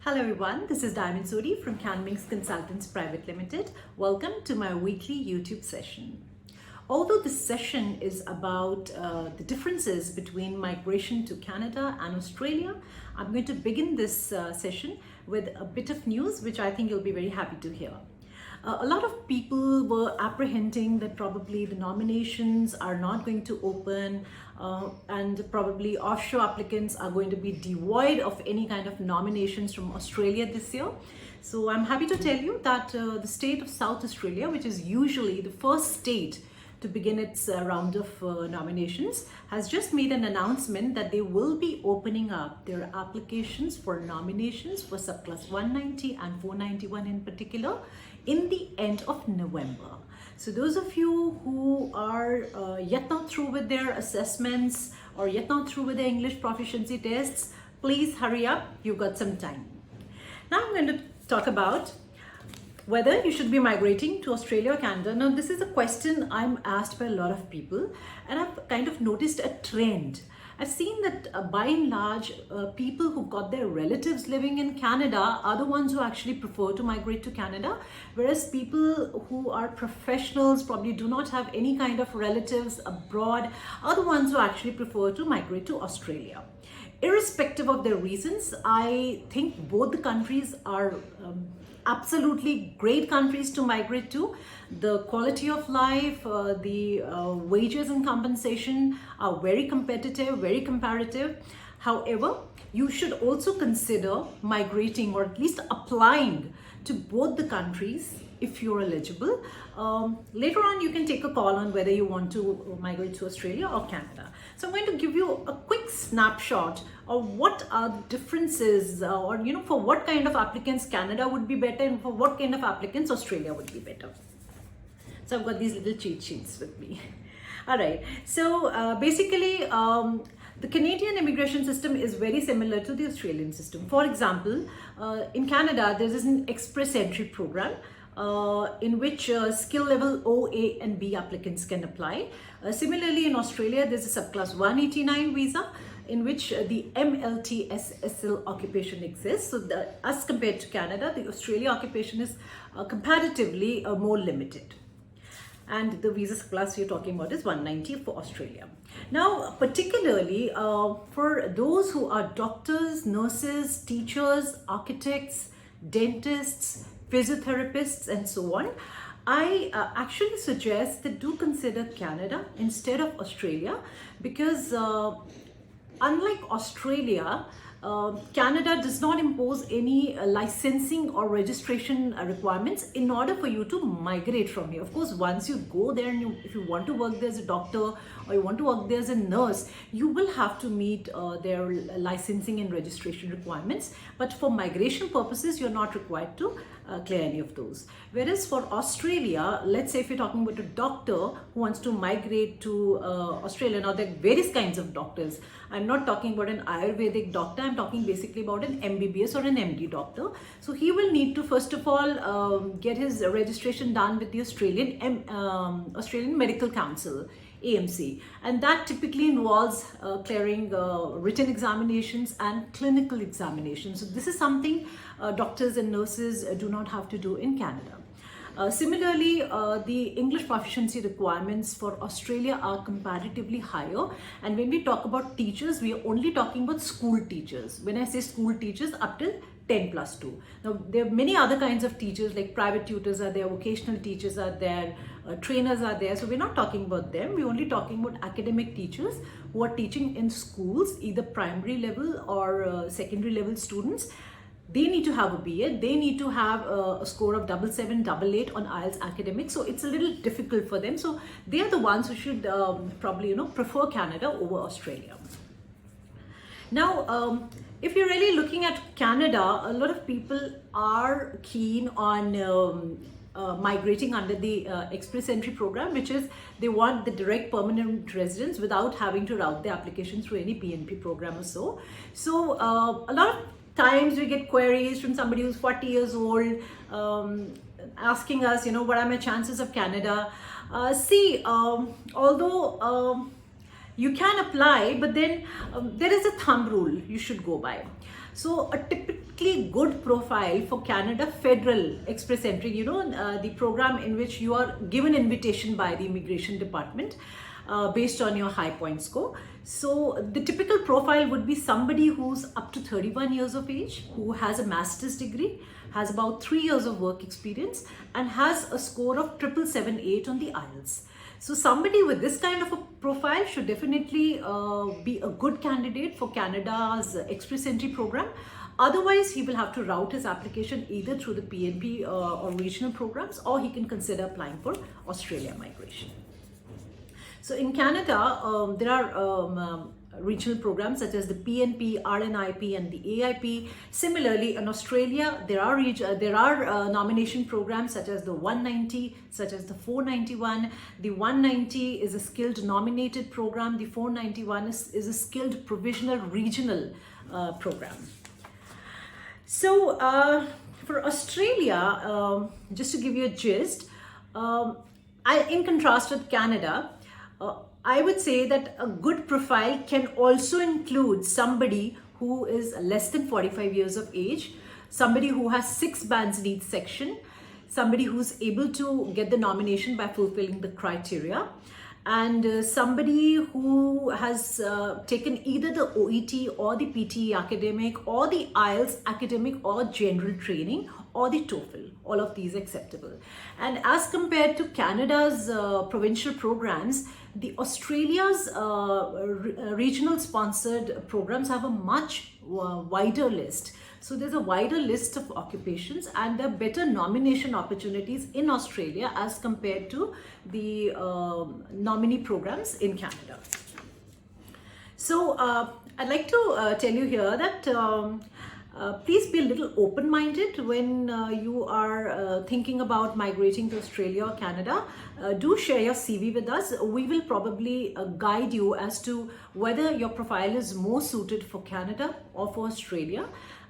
Hello everyone, this is Sodhi from CAAN Wings Consultants Private Limited. Welcome to my weekly YouTube session. Although this session is about the differences between migration to Canada and Australia, I'm going to begin this session with a bit of news which I think you'll be very happy to hear. A lot of people were apprehending that probably the nominations are not going to open and probably offshore applicants are going to be devoid of any kind of nominations from Australia this year. So I'm happy to tell you that the state of South Australia, which is usually the first state to begin its round of nominations, has just made an announcement that they will be opening up their applications for nominations for subclass 190 and 491 in particular in the end of November. So those of you who are yet not through with their assessments or yet not through with the English proficiency tests, please hurry up, you've got some time. Now I'm going to talk about whether you should be migrating to Australia or Canada. Now this is a question I'm asked by a lot of people, and I've kind of noticed a trend. I've seen that by and large, people who've got their relatives living in Canada are the ones who actually prefer to migrate to Canada, whereas people who are professionals, probably do not have any kind of relatives abroad, are the ones who actually prefer to migrate to Australia. Irrespective of their reasons, I think both the countries are absolutely great countries to migrate to. The quality of life, the wages and compensation are very competitive, very comparative. However, you should also consider migrating or at least applying to both the countries if you're eligible. Later on, you can take a call on whether you want to migrate to Australia or Canada. So I'm going to give you a quick snapshot of what are the differences or for what kind of applicants Canada would be better and for what kind of applicants Australia would be better. So I've got these little cheat sheets with me. All right, so basically the Canadian immigration system is very similar to the Australian system. For example, in Canada, there is an express entry program in which skill level O, A and B applicants can apply. Similarly, in Australia, there's a subclass 189 visa in which the MLTSSL occupation exists. So as compared to Canada, the Australia occupation is comparatively more limited. And the visa class you're talking about is 190 for Australia. Now, particularly for those who are doctors, nurses, teachers, architects, dentists, physiotherapists and so on, I actually suggest that do consider Canada instead of Australia, because unlike Australia, Canada does not impose any licensing or registration requirements in order for you to migrate from here. Of course, once you go there and if you want to work there as a doctor or you want to work there as a nurse, you will have to meet their licensing and registration requirements. But for migration purposes, you're not required to clear any of those. Whereas for Australia, let's say if you're talking about a doctor who wants to migrate to Australia, now there are various kinds of doctors. I'm not talking about an Ayurvedic doctor, I'm talking basically about an MBBS or an MD doctor. So he will need to first of all get his registration done with the Australian Medical Council, AMC, and that typically involves clearing written examinations and clinical examinations. So this is something doctors and nurses do not have to do in Canada. Similarly, the English proficiency requirements for Australia are comparatively higher, and when we talk about teachers, we are only talking about school teachers. When I say school teachers, up till 10+2. Now, there are many other kinds of teachers, like private tutors are there, vocational teachers are there, trainers are there. So we're not talking about them. We're only talking about academic teachers who are teaching in schools, either primary level or secondary level students. They need to have a BA, they need to have a score of 77, 88 on IELTS academics. So it's a little difficult for them. So they are the ones who should probably, prefer Canada over Australia. Now, if you're really looking at Canada, a lot of people are keen on migrating under the express entry program, which is they want the direct permanent residence without having to route the application through any PNP program or so. So a lot of times we get queries from somebody who's 40 years old asking us, what are my chances of Canada? Although you can apply, but then there is a thumb rule you should go by. So a typically good profile for Canada Federal Express Entry, the program in which you are given invitation by the Immigration Department based on your high point score. So the typical profile would be somebody who's up to 31 years of age, who has a master's degree, has about 3 years of work experience, and has a score of 778 on the IELTS. So somebody with this kind of a profile should definitely be a good candidate for Canada's Express Entry program. Otherwise, he will have to route his application either through the PNP or regional programs, or he can consider applying for Australia migration. So in Canada, there are regional programs such as the PNP, RNIP, and the AIP. Similarly, in Australia, there are nomination programs such as the 190, such as the 491. The 190 is a skilled nominated program. The 491 is a skilled provisional regional program. So for Australia, just to give you a gist, in contrast with Canada, I would say that a good profile can also include somebody who is less than 45 years of age, somebody who has 6 bands in each section, somebody who's able to get the nomination by fulfilling the criteria, and somebody who has taken either the OET or the PTE academic or the IELTS academic or general training or the TOEFL. All of these acceptable. And as compared to Canada's provincial programs, the Australia's regional sponsored programs have a much wider list. So there's a wider list of occupations, and there are better nomination opportunities in Australia as compared to the nominee programs in Canada. So I'd like to tell you here that please be a little open-minded when you are thinking about migrating to Australia or Canada. Do share your CV with us. We will probably guide you as to whether your profile is more suited for Canada or for Australia.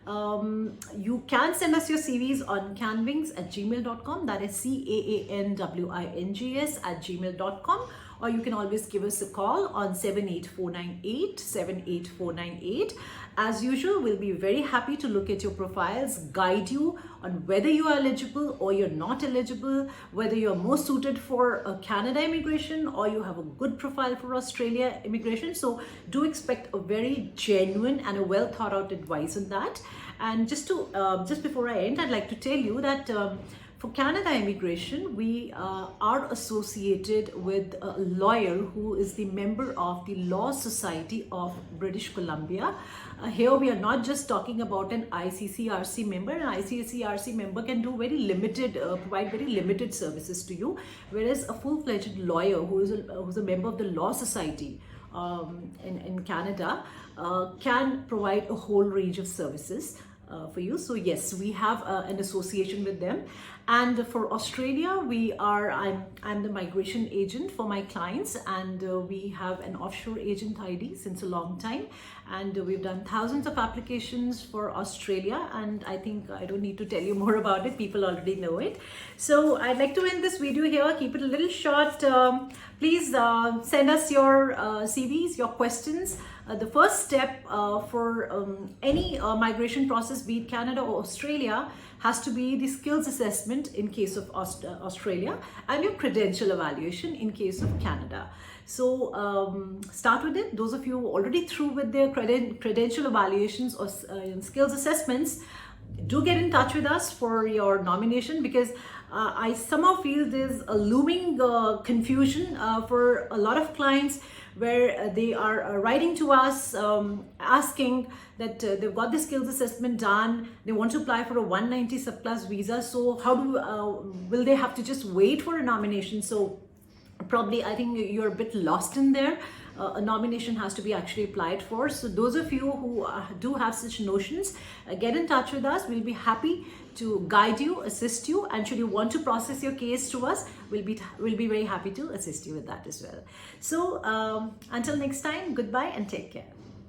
You can send us your CVs on CaanWings@gmail.com. That is CAANWINGS@gmail.com. Or you can always give us a call on 78498. As usual, we'll be very happy to look at your profiles, guide you on whether you are eligible or you're not eligible, whether you're more suited for Canada immigration or you have a good profile for Australia immigration. So do expect a very genuine and a well thought out advice on that. And just before I end, I'd like to tell you that for Canada immigration, we are associated with a lawyer who is the member of the Law Society of British Columbia. Here we are not just talking about an ICCRC member. An ICCRC member can do provide very limited services to you, whereas a full-fledged lawyer who's a member of the Law Society in Canada can provide a whole range of services for you. So yes, we have an association with them. And for Australia, I'm the migration agent for my clients, and we have an offshore agent ID since a long time, and we've done thousands of applications for Australia, and I think I don't need to tell you more about it. People already know it. So I'd like to end this video here, keep it a little short. Please send us your CVs, your questions. The first step for any migration process, be it Canada or Australia, has to be the skills assessment in case of Australia and your credential evaluation in case of Canada. So start with it. Those of you who are already through with their credential evaluations or skills assessments, do get in touch with us for your nomination, because I somehow feel there's a looming confusion for a lot of clients, where they are writing to us asking that they've got the skills assessment done, they want to apply for a 190 surplus visa, so how will they have to just wait for a nomination? So probably I think you're a bit lost in there. A nomination has to be actually applied for. So those of you who do have such notions, get in touch with us. We'll be happy to guide you, assist you, and should you want to process your case to us, we'll be very happy to assist you with that as well. So until next time, goodbye and take care.